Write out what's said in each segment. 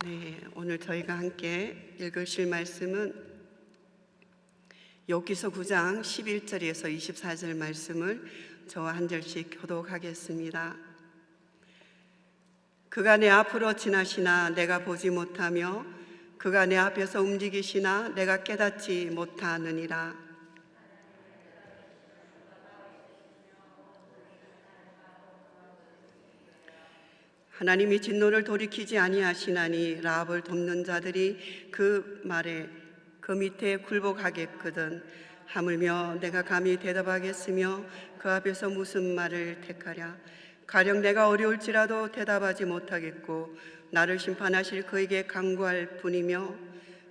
네, 오늘 저희가 함께 읽으실 말씀은 욥기서 9장 11절에서 24절 말씀을 저와 한 절씩 교독하겠습니다. 그가 내 앞으로 지나시나 내가 보지 못하며 그가 내 앞에서 움직이시나 내가 깨닫지 못하느니라. 하나님이 진노를 돌이키지 아니하시나니 라합을 돕는 자들이 그 말에 그 밑에 굴복하겠거든. 하물며 내가 감히 대답하겠으며 그 앞에서 무슨 말을 택하랴. 가령 내가 어려울지라도 대답하지 못하겠고 나를 심판하실 그에게 간구할 뿐이며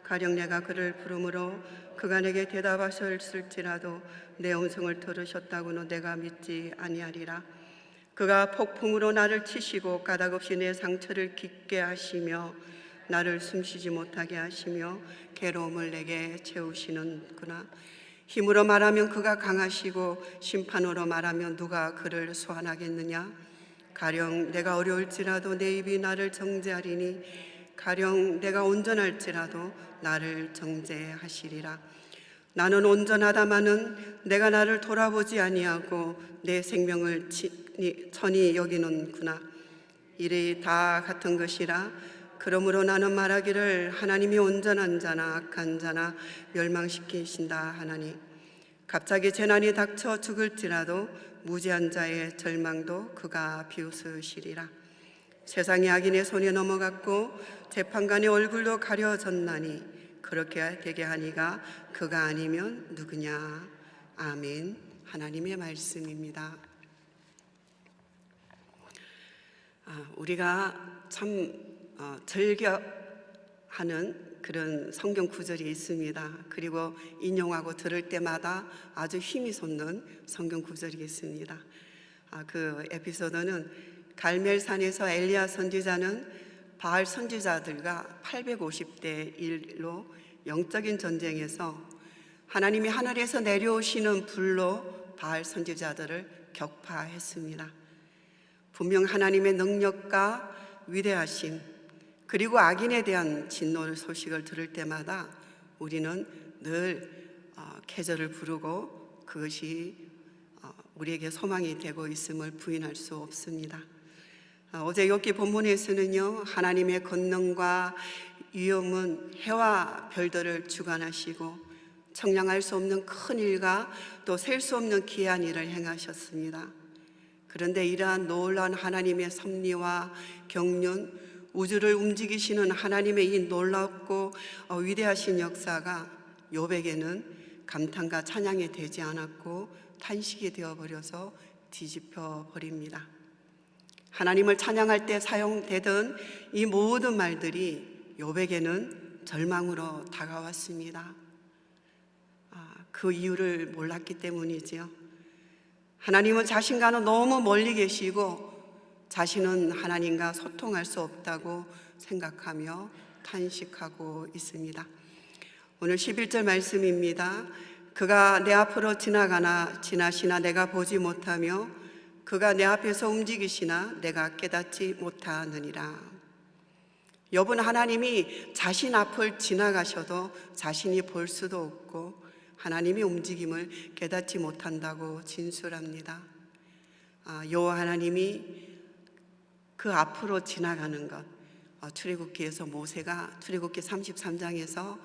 가령 내가 그를 부르므로 그가 내게 대답하셨을지라도 내 음성을 들으셨다고는 내가 믿지 아니하리라. 그가 폭풍으로 나를 치시고 까닭없이 내 상처를 깊게 하시며 나를 숨쉬지 못하게 하시며 괴로움을 내게 채우시는구나. 힘으로 말하면 그가 강하시고 심판으로 말하면 누가 그를 소환하겠느냐. 가령 내가 어려울지라도 내 입이 나를 정죄하리니 가령 내가 온전할지라도 나를 정죄하시리라. 나는 온전하다마는 내가 나를 돌아보지 아니하고 내 생명을 천히 여기는구나. 일이 다 같은 것이라. 그러므로 나는 말하기를 하나님이 온전한 자나 악한 자나 멸망시키신다 하나니 갑자기 재난이 닥쳐 죽을지라도 무지한 자의 절망도 그가 비웃으시리라. 세상이 악인의 손에 넘어갔고 재판관의 얼굴도 가려졌나니 그렇게 되게 하니가 그가 아니면 누구냐. 아멘. 하나님의 말씀입니다. 우리가 참 즐겨하는 그런 성경 구절이 있습니다. 그리고 인용하고 들을 때마다 아주 힘이 솟는 성경 구절이 있습니다. 그 에피소드는 갈멜산에서 엘리야 선지자는 바알 선지자들과 850대 1로 영적인 전쟁에서 하나님이 하늘에서 내려오시는 불로 바알 선지자들을 격파했습니다. 분명 하나님의 능력과 위대하심 그리고 악인에 대한 진노 소식을 들을 때마다 우리는 늘 계절을 부르고 그것이 우리에게 소망이 되고 있음을 부인할 수 없습니다. 어제 욥기 본문에서는요, 하나님의 권능과 위엄은 해와 별들을 주관하시고 청량할 수 없는 큰 일과 또 셀 수 없는 기이한 일을 행하셨습니다. 그런데 이러한 놀라운 하나님의 섭리와 경륜, 우주를 움직이시는 하나님의 이 놀랍고 위대하신 역사가 욥에게는 감탄과 찬양이 되지 않았고 탄식이 되어버려서 뒤집혀 버립니다. 하나님을 찬양할 때 사용되던 이 모든 말들이 욥에게는 절망으로 다가왔습니다. 그 이유를 몰랐기 때문이지요. 하나님은 자신과는 너무 멀리 계시고 자신은 하나님과 소통할 수 없다고 생각하며 탄식하고 있습니다. 오늘 11절 말씀입니다. 그가 내 앞으로 지나시나 내가 보지 못하며 그가 내 앞에서 움직이시나 내가 깨닫지 못하느니라. 욥은 하나님이 자신 앞을 지나가셔도 자신이 볼 수도 없고 하나님의 움직임을 깨닫지 못한다고 진술합니다. 여호와 하나님이 그 앞으로 지나가는 것, 출애굽기에서 모세가 출애굽기 33장에서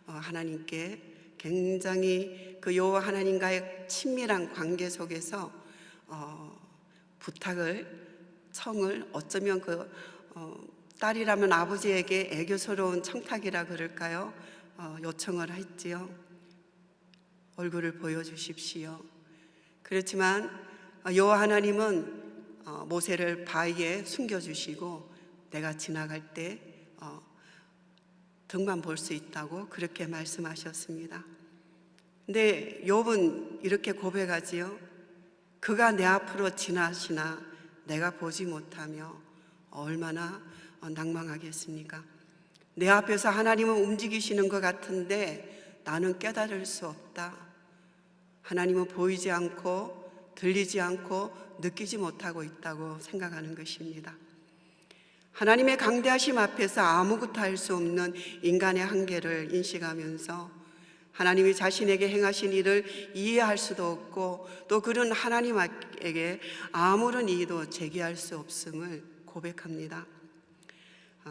하나님께 굉장히 그 여호와 하나님과의 친밀한 관계 속에서 청을 어쩌면 그 딸이라면 아버지에게 애교스러운 청탁이라 그럴까요? 요청을 했지요. 얼굴을 보여주십시오. 그렇지만 여호와 하나님은 모세를 바위에 숨겨주시고 내가 지나갈 때 등만 볼 수 있다고 그렇게 말씀하셨습니다. 근데 욥은 이렇게 고백하지요. 그가 내 앞으로 지나시나 내가 보지 못하며 얼마나 낭망하겠습니까? 내 앞에서 하나님은 움직이시는 것 같은데 나는 깨달을 수 없다. 하나님은 보이지 않고 들리지 않고 느끼지 못하고 있다고 생각하는 것입니다. 하나님의 강대하심 앞에서 아무것도 할 수 없는 인간의 한계를 인식하면서 하나님이 자신에게 행하신 일을 이해할 수도 없고 또 그런 하나님에게 아무런 이의도 제기할 수 없음을 고백합니다.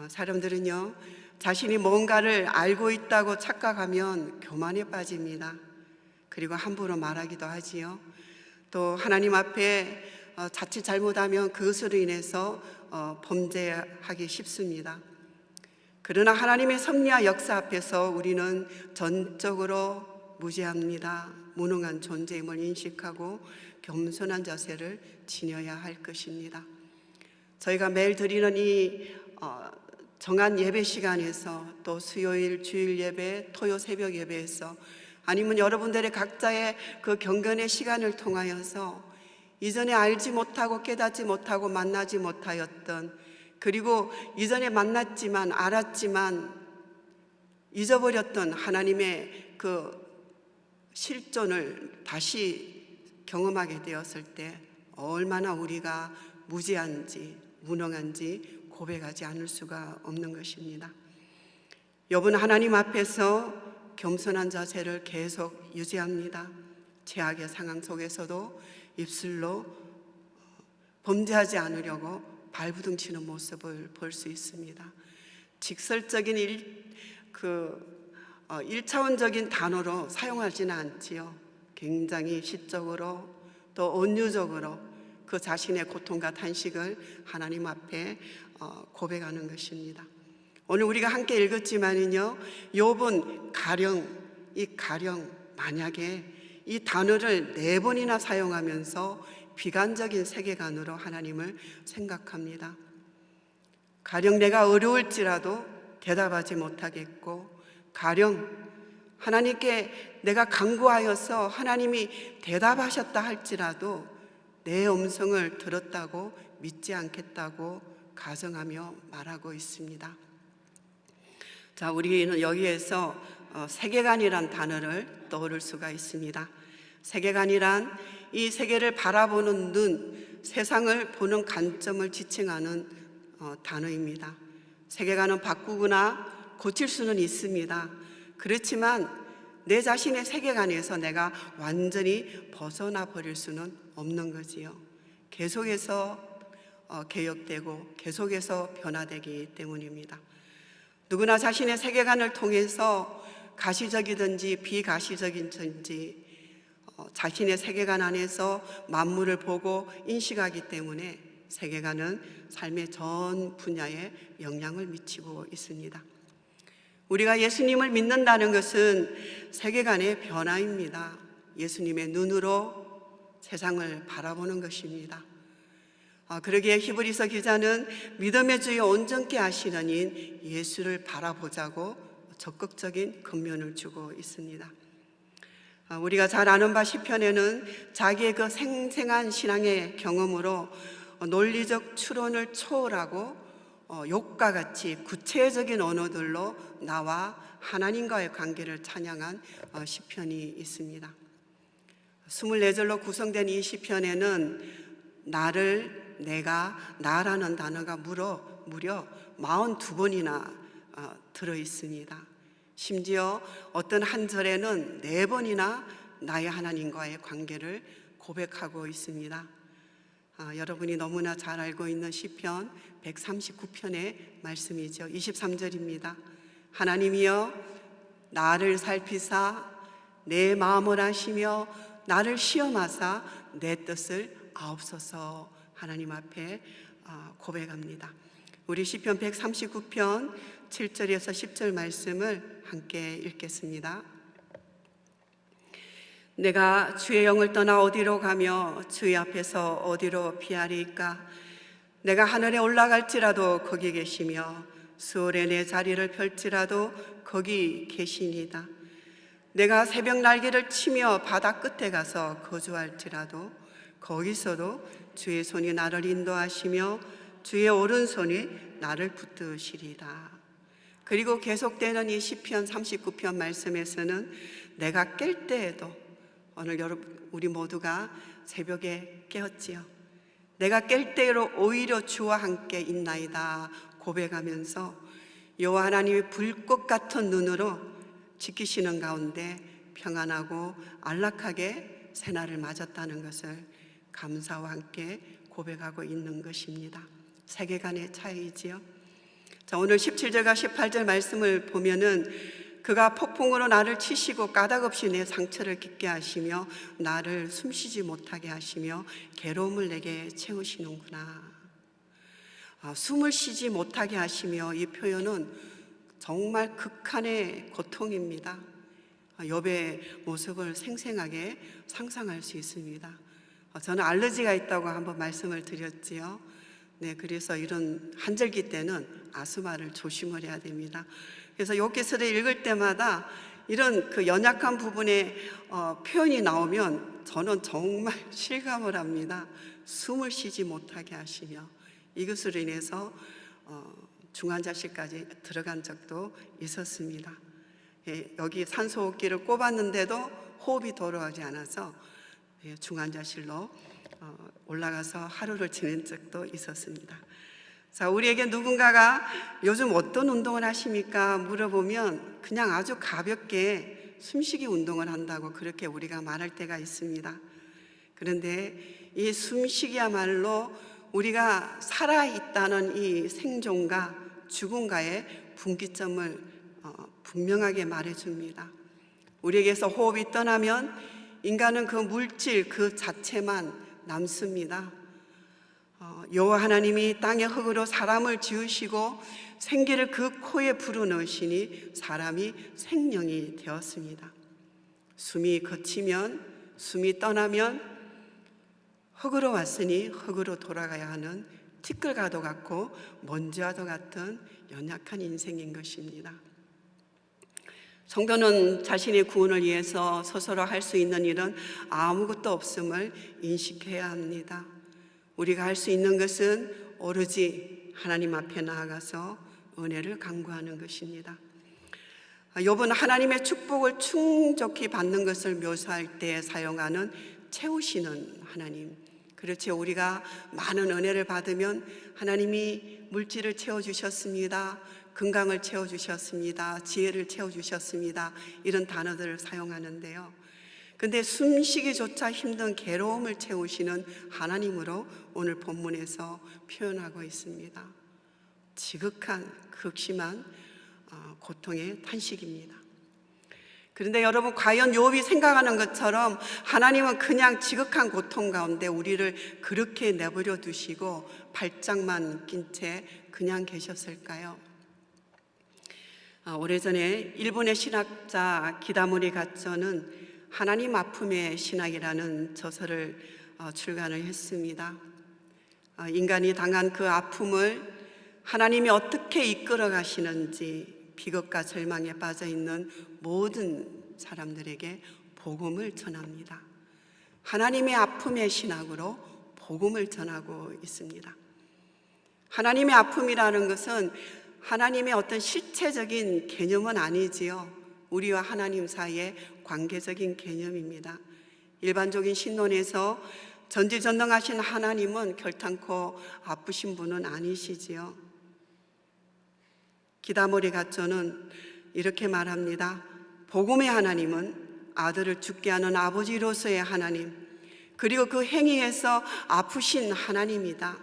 사람들은요, 자신이 뭔가를 알고 있다고 착각하면 교만에 빠집니다. 그리고 함부로 말하기도 하지요. 또 하나님 앞에 자칫 잘못하면 그것으로 인해서 범죄하기 쉽습니다. 그러나 하나님의 섭리와 역사 앞에서 우리는 전적으로 무죄합니다. 무능한 존재임을 인식하고 겸손한 자세를 지녀야 할 것입니다. 저희가 매일 드리는 이 정한 예배 시간에서 또 수요일 주일 예배, 토요 새벽 예배에서 아니면 여러분들의 각자의 그 경건의 시간을 통하여서 이전에 알지 못하고 깨닫지 못하고 만나지 못하였던, 그리고 이전에 만났지만 알았지만 잊어버렸던 하나님의 그 실존을 다시 경험하게 되었을 때 얼마나 우리가 무지한지 무능한지 고백하지 않을 수가 없는 것입니다. 욥은 하나님 앞에서 겸손한 자세를 계속 유지합니다. 최악의 상황 속에서도 입술로 범죄하지 않으려고 발부둥치는 모습을 볼 수 있습니다. 직설적인 일차원적인 단어로 사용하지는 않지요. 굉장히 시적으로 또 온유적으로 그 자신의 고통과 탄식을 하나님 앞에 고백하는 것입니다. 오늘 우리가 함께 읽었지만은요, 욥은 가령 만약에 이 단어를 4번이나 사용하면서 비관적인 세계관으로 하나님을 생각합니다. 가령 내가 어려울지라도 대답하지 못하겠고, 가령 하나님께 내가 간구하여서 하나님이 대답하셨다 할지라도 내 음성을 들었다고 믿지 않겠다고 가정하며 말하고 있습니다. 자, 우리는 여기에서 세계관이란 단어를 떠올릴 수가 있습니다. 세계관이란 이 세계를 바라보는 눈, 세상을 보는 관점을 지칭하는 단어입니다. 세계관은 바꾸거나 고칠 수는 있습니다. 그렇지만 내 자신의 세계관에서 내가 완전히 벗어나 버릴 수는 없는 거지요. 계속해서 개혁되고 계속해서 변화되기 때문입니다. 누구나 자신의 세계관을 통해서 가시적이든지 비가시적이든지 자신의 세계관 안에서 만물을 보고 인식하기 때문에 세계관은 삶의 전 분야에 영향을 미치고 있습니다. 우리가 예수님을 믿는다는 것은 세계관의 변화입니다. 예수님의 눈으로 세상을 바라보는 것입니다. 그러기에 히브리서 기자는 믿음의 주여 온전케 하시는 인 예수를 바라보자고 적극적인 권면을 주고 있습니다. 우리가 잘 아는 바 시편에는 자기의 그 생생한 신앙의 경험으로 논리적 추론을 초월하고 욕과 같이 구체적인 언어들로 나와 하나님과의 관계를 찬양한 시편이 있습니다. 24절로 구성된 이 시편에는 나라는 단어가 무려 42번이나 들어있습니다. 심지어 어떤 한 절에는 4번이나 나의 하나님과의 관계를 고백하고 있습니다. 여러분이 너무나 잘 알고 있는 시편 139편의 말씀이죠. 23절입니다. 하나님이여 나를 살피사 내 마음을 아시며 나를 시험하사 내 뜻을 아옵소서. 하나님 앞에 고백합니다. 우리 시편 139편 7절에서 10절 말씀을 함께 읽겠습니다. 내가 주의 영을 떠나 어디로 가며 주의 앞에서 어디로 피하리이까? 내가 하늘에 올라갈지라도 거기 계시며 수월에 내 자리를 펼지라도 거기 계시니이다. 내가 새벽 날개를 치며 바다 끝에 가서 거주할지라도 거기서도 주의 손이 나를 인도하시며 주의 오른손이 나를 붙드시리라. 그리고 계속되는 이 시편 39편 말씀에서는 내가 깰 때에도, 오늘 우리 모두가 새벽에 깨었지요. 내가 깰 때로 오히려 주와 함께 있나이다 고백하면서 여호와 하나님의 불꽃 같은 눈으로 지키시는 가운데 평안하고 안락하게 새날을 맞았다는 것을 감사와 함께 고백하고 있는 것입니다. 세계관의 차이지요. 자, 오늘 17절과 18절 말씀을 보면은 그가 폭풍으로 나를 치시고 까닭없이 내 상처를 깊게 하시며 나를 숨쉬지 못하게 하시며 괴로움을 내게 채우시는구나. 숨을 쉬지 못하게 하시며, 이 표현은 정말 극한의 고통입니다. 욥의 모습을 생생하게 상상할 수 있습니다. 저는 알러지가 있다고 한번 말씀을 드렸지요. 네, 그래서 이런 한절기 때는 아스마를 조심을 해야 됩니다. 그래서 욥기서를 읽을 때마다 이런 그 연약한 부분에 표현이 나오면 저는 정말 실감을 합니다. 숨을 쉬지 못하게 하시며, 이것으로 인해서 중환자실까지 들어간 적도 있었습니다. 여기 산소호흡기를 꼽았는데도 호흡이 돌아오지 않아서 중환자실로 올라가서 하루를 지낸 적도 있었습니다. 자, 우리에게 누군가가 요즘 어떤 운동을 하십니까? 물어보면 그냥 아주 가볍게 숨쉬기 운동을 한다고 그렇게 우리가 말할 때가 있습니다. 그런데 이 숨쉬기야말로 우리가 살아있다는 이 생존과 죽음과의 분기점을 분명하게 말해줍니다. 우리에게서 호흡이 떠나면 인간은 그 물질 그 자체만 남습니다. 여호와 하나님이 땅의 흙으로 사람을 지으시고 생기를 그 코에 불어넣으시니 사람이 생명이 되었습니다. 숨이 거치면, 숨이 떠나면 흙으로 왔으니 흙으로 돌아가야 하는 티끌과도 같고 먼지와도 같은 연약한 인생인 것입니다. 성도는 자신의 구원을 위해서 스스로 할 수 있는 일은 아무것도 없음을 인식해야 합니다. 우리가 할 수 있는 것은 오로지 하나님 앞에 나아가서 은혜를 간구하는 것입니다. 욥은 하나님의 축복을 충족히 받는 것을 묘사할 때 사용하는 채우시는 하나님. 그렇죠. 우리가 많은 은혜를 받으면 하나님이 물질을 채워주셨습니다. 건강을 채워주셨습니다. 지혜를 채워주셨습니다. 이런 단어들을 사용하는데요. 근데 숨쉬기조차 힘든 괴로움을 채우시는 하나님으로 오늘 본문에서 표현하고 있습니다. 지극한 극심한 고통의 탄식입니다. 그런데 여러분, 과연 욥이 생각하는 것처럼 하나님은 그냥 지극한 고통 가운데 우리를 그렇게 내버려 두시고 발작만 낀 채 그냥 계셨을까요? 오래전에 일본의 신학자 기다모리 가츠오는 하나님 아픔의 신학이라는 저서를 출간을 했습니다. 인간이 당한 그 아픔을 하나님이 어떻게 이끌어 가시는지 비극과 절망에 빠져 있는 모든 사람들에게 복음을 전합니다. 하나님의 아픔의 신학으로 복음을 전하고 있습니다. 하나님의 아픔이라는 것은 하나님의 어떤 실체적인 개념은 아니지요. 우리와 하나님 사이의 관계적인 개념입니다. 일반적인 신론에서 전지전능하신 하나님은 결탄코 아프신 분은 아니시지요. 기다모리 가츠오는 이렇게 말합니다. 복음의 하나님은 아들을 죽게 하는 아버지로서의 하나님, 그리고 그 행위에서 아프신 하나님이다.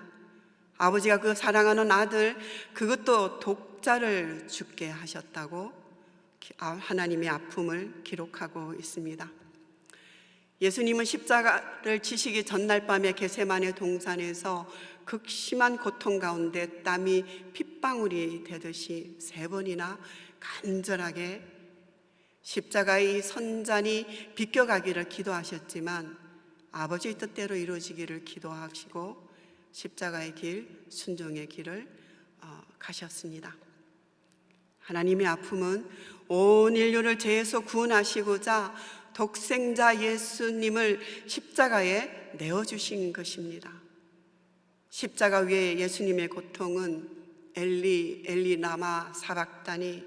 아버지가 그 사랑하는 아들, 그것도 독자를 죽게 하셨다고 하나님의 아픔을 기록하고 있습니다. 예수님은 십자가를 지시기 전날 밤에 겟세마네 동산에서 극심한 고통 가운데 땀이 핏방울이 되듯이 3번이나 간절하게 십자가의 선잔이 비껴가기를 기도하셨지만 아버지의 뜻대로 이루어지기를 기도하시고 십자가의 길, 순종의 길을 가셨습니다. 하나님의 아픔은 온 인류를 죄에서 구원하시고자 독생자 예수님을 십자가에 내어주신 것입니다. 십자가 위에 예수님의 고통은 엘리 엘리 라마 사박다니,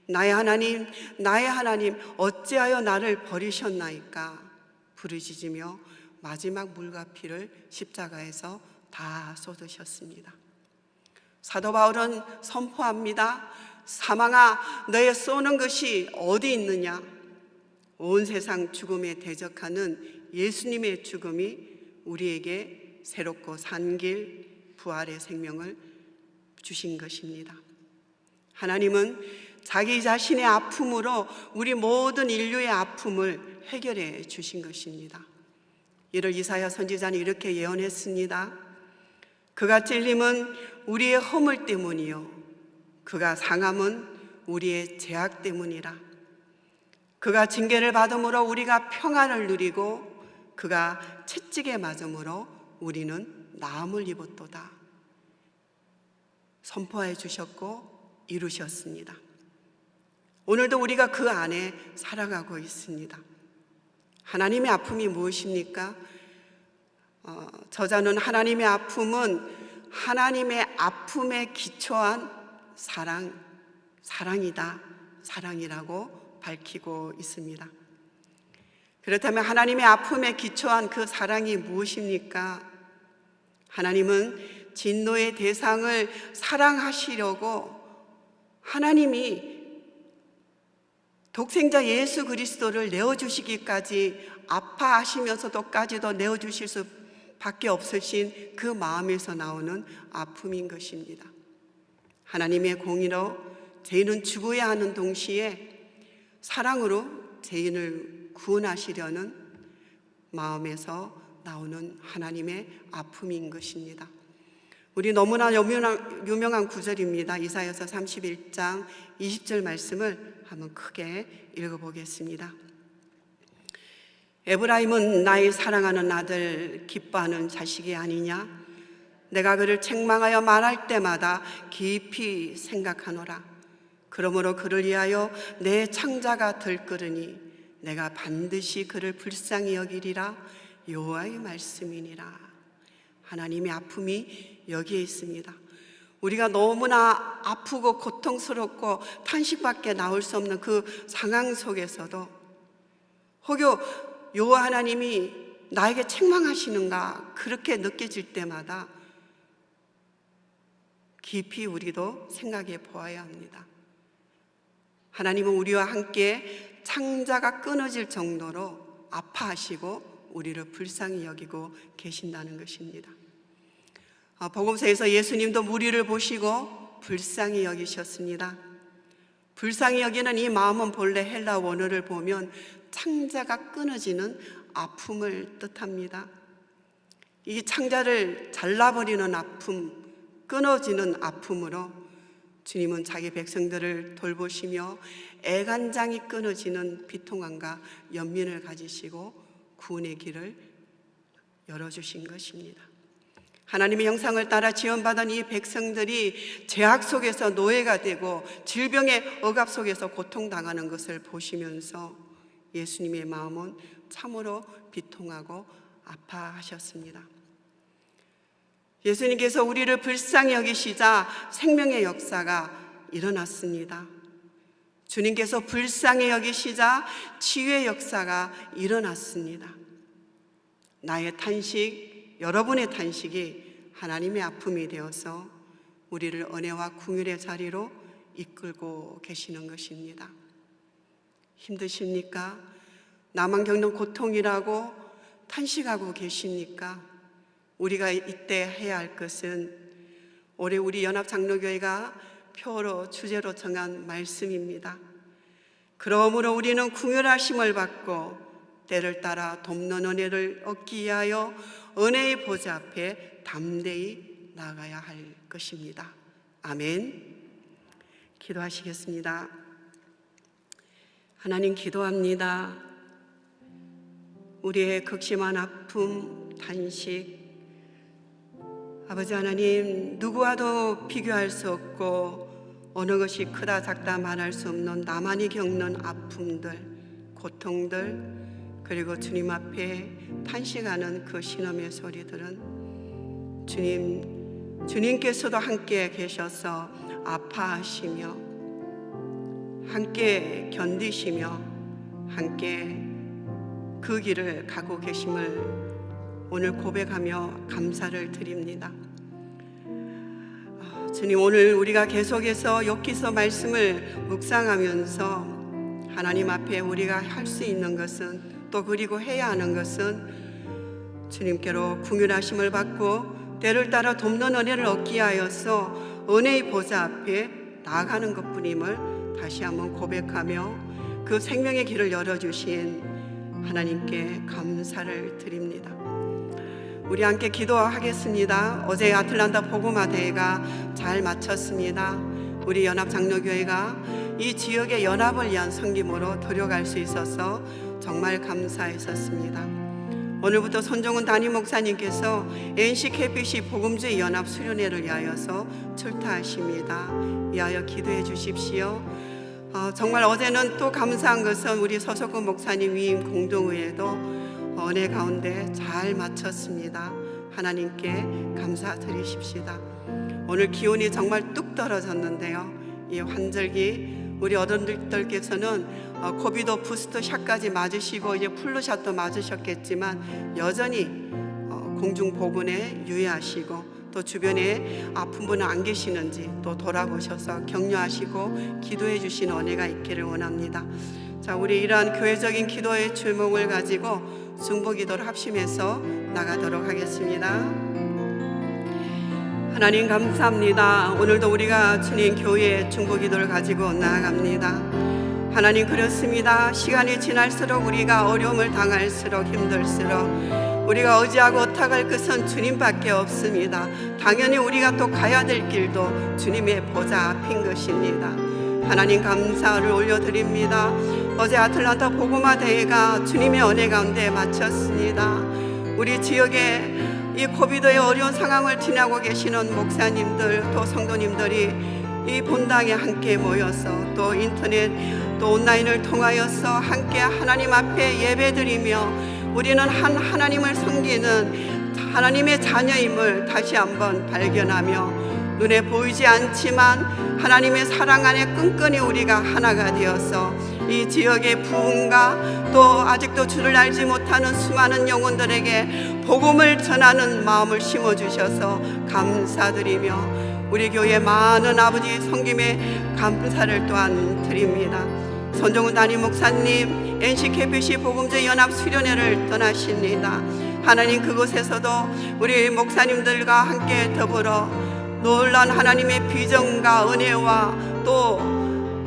나의 하나님 나의 하나님 어찌하여 나를 버리셨나이까 부르짖으며 마지막 물과 피를 십자가에서 다 쏟으셨습니다. 사도 바울은 선포합니다. 사망아, 너의 쏘는 것이 어디 있느냐? 온 세상 죽음에 대적하는 예수님의 죽음이 우리에게 새롭고 산 길, 부활의 생명을 주신 것입니다. 하나님은 자기 자신의 아픔으로 우리 모든 인류의 아픔을 해결해 주신 것입니다. 이를 이사야 선지자는 이렇게 예언했습니다. 그가 찔림은 우리의 허물 때문이요, 그가 상함은 우리의 죄악 때문이라. 그가 징계를 받음으로 우리가 평안을 누리고 그가 채찍에 맞음으로 우리는 나음을 입었도다. 선포해 주셨고 이루셨습니다. 오늘도 우리가 그 안에 살아가고 있습니다. 하나님의 아픔이 무엇입니까? 저자는 하나님의 아픔은 하나님의 아픔에 기초한 사랑이다, 사랑이라고 밝히고 있습니다. 그렇다면 하나님의 아픔에 기초한 그 사랑이 무엇입니까? 하나님은 진노의 대상을 사랑하시려고 하나님이 독생자 예수 그리스도를 내어주시기까지 아파하시면서도까지도 내어주실 수밖에 없으신 그 마음에서 나오는 아픔인 것입니다. 하나님의 공의로 죄인은 죽어야 하는 동시에 사랑으로 죄인을 구원하시려는 마음에서 나오는 하나님의 아픔인 것입니다. 우리 너무나 유명한 구절입니다. 이사야서 31장 20절 말씀을 한번 크게 읽어보겠습니다. 에브라임은 나의 사랑하는 아들, 기뻐하는 자식이 아니냐? 내가 그를 책망하여 말할 때마다 깊이 생각하노라. 그러므로 그를 위하여 내 창자가 들끓으니 내가 반드시 그를 불쌍히 여기리라. 여호와의 말씀이니라. 하나님의 아픔이 여기에 있습니다. 우리가 너무나 아프고 고통스럽고 탄식밖에 나올 수 없는 그 상황 속에서도 혹여 여호와 하나님이 나에게 책망하시는가 그렇게 느껴질 때마다 깊이 우리도 생각해 보아야 합니다. 하나님은 우리와 함께 창자가 끊어질 정도로 아파하시고 우리를 불쌍히 여기고 계신다는 것입니다. 복음서에서 예수님도 우리를 보시고 불쌍히 여기셨습니다. 불쌍히 여기는 이 마음은 본래 헬라 원어를 보면 창자가 끊어지는 아픔을 뜻합니다. 이 창자를 잘라버리는 아픔, 끊어지는 아픔으로 주님은 자기 백성들을 돌보시며 애간장이 끊어지는 비통함과 연민을 가지시고 구원의 길을 열어주신 것입니다. 하나님의 형상을 따라 지원받은 이 백성들이 죄악 속에서 노예가 되고 질병의 억압 속에서 고통당하는 것을 보시면서 예수님의 마음은 참으로 비통하고 아파하셨습니다. 예수님께서 우리를 불쌍히 여기시자 생명의 역사가 일어났습니다. 주님께서 불쌍히 여기시자 치유의 역사가 일어났습니다. 나의 탄식, 여러분의 탄식이 하나님의 아픔이 되어서 우리를 은혜와 긍휼의 자리로 이끌고 계시는 것입니다. 힘드십니까? 나만 겪는 고통이라고 탄식하고 계십니까? 우리가 이때 해야 할 것은 올해 우리 연합장로교회가 표로 주제로 정한 말씀입니다. 그러므로 우리는 긍휼하심을 받고 때를 따라 돕는 은혜를 얻기 위하여 은혜의 보좌 앞에 담대히 나가야 할 것입니다. 아멘. 기도하시겠습니다. 하나님, 기도합니다. 우리의 극심한 아픔, 탄식, 아버지 하나님, 누구와도 비교할 수 없고 어느 것이 크다 작다 말할 수 없는 나만이 겪는 아픔들, 고통들, 그리고 주님 앞에 탄식하는 그 신음의 소리들은 주님께서도 함께 계셔서 아파하시며 함께 견디시며 함께 그 길을 가고 계심을 오늘 고백하며 감사를 드립니다. 주님, 오늘 우리가 계속해서 욥기서 말씀을 묵상하면서 하나님 앞에 우리가 할 수 있는 것은, 또 그리고 해야 하는 것은 주님께로 긍휼하심을 받고 때를 따라 돕는 은혜를 얻기 위하여서 은혜의 보좌 앞에 나아가는 것뿐임을 다시 한번 고백하며 그 생명의 길을 열어주신 하나님께 감사를 드립니다. 우리 함께 기도하겠습니다. 어제 아틀란타 복음화 대회가 잘 마쳤습니다. 우리 연합장로교회가 이 지역의 연합을 위한 섬김으로 들어갈 수 있어서 정말 감사했었습니다. 오늘부터 손종훈 담임 목사님께서 NCKBC 복음주의 연합 수련회를 위하여서 출타하십니다. 위하여 기도해 주십시오. 정말 어제는 또 감사한 것은 우리 서석근 목사님 위임 공동회에도 은혜 가운데 잘 마쳤습니다. 하나님께 감사드리십시다. 오늘 기온이 정말 뚝 떨어졌는데요, 이 환절기 우리 어른들께서는 코비드 부스터 샷까지 맞으시고 이제 플루샷도 맞으셨겠지만 여전히 공중보건에 유의하시고, 또 주변에 아픈 분은 안 계시는지 또 돌아보셔서 격려하시고 기도해 주시는 은혜가 있기를 원합니다. 자, 우리 이러한 교회적인 기도의 주목을 가지고 중보기도를 합심해서 나가도록 하겠습니다. 하나님 감사합니다. 오늘도 우리가 주님 교회의 중보기도를 가지고 나아갑니다. 하나님, 그렇습니다. 시간이 지날수록 우리가 어려움을 당할수록 힘들수록 우리가 의지하고 의탁할 것은 주님밖에 없습니다. 당연히 우리가 또 가야 될 길도 주님의 보좌 앞인 것입니다. 하나님 감사를 올려드립니다. 어제 아틀란타 복음화 대회가 주님의 은혜 가운데 마쳤습니다. 우리 지역에 이 코비드의 어려운 상황을 지나고 계시는 목사님들, 또 성도님들이 이 본당에 함께 모여서 또 인터넷 또 온라인을 통하여서 함께 하나님 앞에 예배드리며 우리는 한 하나님을 섬기는 하나님의 자녀임을 다시 한번 발견하며, 눈에 보이지 않지만 하나님의 사랑 안에 끈끈이 우리가 하나가 되어서 이 지역의 부흥과 또 아직도 주를 알지 못하는 수많은 영혼들에게 복음을 전하는 마음을 심어주셔서 감사드리며 우리 교회 많은 아버지 섬김에 감사를 또한 드립니다. 손종훈 담임 목사님 NCKBC 복음주의 연합 수련회를 떠나십니다. 하나님, 그곳에서도 우리 목사님들과 함께 더불어 놀라운 하나님의 비전과 은혜와 또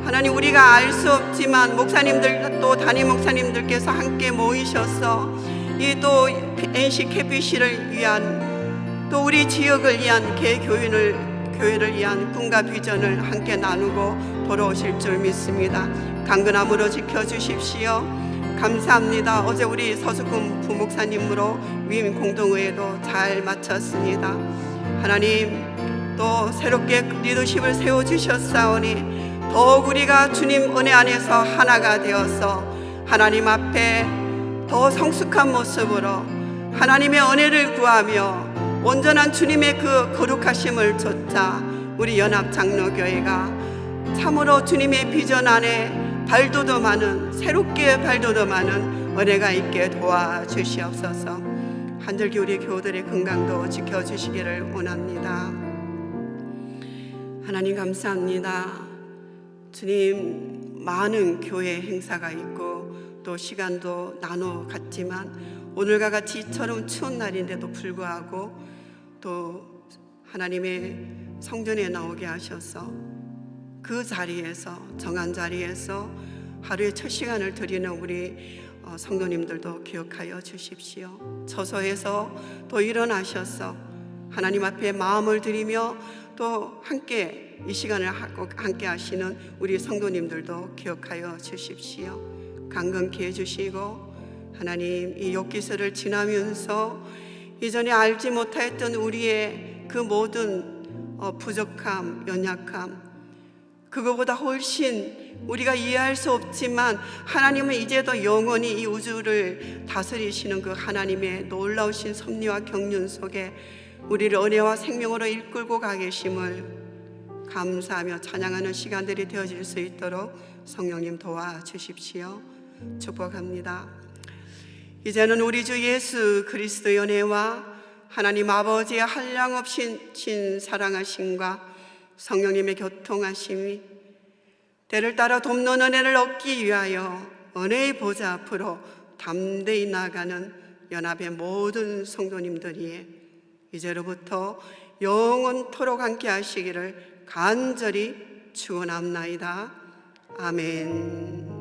하나님, 우리가 알 수 없지만 목사님들 또 담임 목사님들께서 함께 모이셔서 이 또 NCKBC를 위한 또 우리 지역을 위한 교회를 위한 꿈과 비전을 함께 나누고 돌아오실 줄 믿습니다. 강건함으로 지켜주십시오. 감사합니다. 어제 우리 서수금 부목사님으로 위임 공동회에도 잘 마쳤습니다. 하나님, 또 새롭게 리더십을 세워주셨사오니 더욱 우리가 주님 은혜 안에서 하나가 되어서 하나님 앞에 더 성숙한 모습으로 하나님의 은혜를 구하며 온전한 주님의 그 거룩하심을 좇아 우리 연합장로교회가 참으로 주님의 비전 안에 발돋움하는, 새롭게 발돋움하는 은혜가 있게 도와주시옵소서. 한절기 우리 교우들의 건강도 지켜주시기를 원합니다. 하나님 감사합니다. 주님, 많은 교회 행사가 있고 또 시간도 나눠 갔지만 오늘과 같이 이처럼 추운 날인데도 불구하고 또 하나님의 성전에 나오게 하셔서 그 자리에서, 정한 자리에서 하루에 첫 시간을 드리는 우리 성도님들도 기억하여 주십시오. 처소에서 또 일어나셔서 하나님 앞에 마음을 드리며 또 함께 이 시간을 함께 하시는 우리 성도님들도 기억하여 주십시오. 강건케 해주시고 하나님, 이 욥기서를 지나면서 이전에 알지 못했던 우리의 그 모든 부족함, 연약함, 그거보다 훨씬 우리가 이해할 수 없지만 하나님은 이제도 영원히 이 우주를 다스리시는 그 하나님의 놀라우신 섭리와 경륜 속에 우리를 은혜와 생명으로 이끌고 가 계심을 감사하며 찬양하는 시간들이 되어질 수 있도록 성령님 도와주십시오. 축복합니다. 이제는 우리 주 예수 그리스도의 은혜와 하나님 아버지의 한량없인 사랑하심과 성령님의 교통하심이 때를 따라 돕는 은혜를 얻기 위하여 은혜의 보좌 앞으로 담대히 나아가는 연합의 모든 성도님들이 이제로부터 영원토록 함께 하시기를 간절히 축원합나이다. 아멘.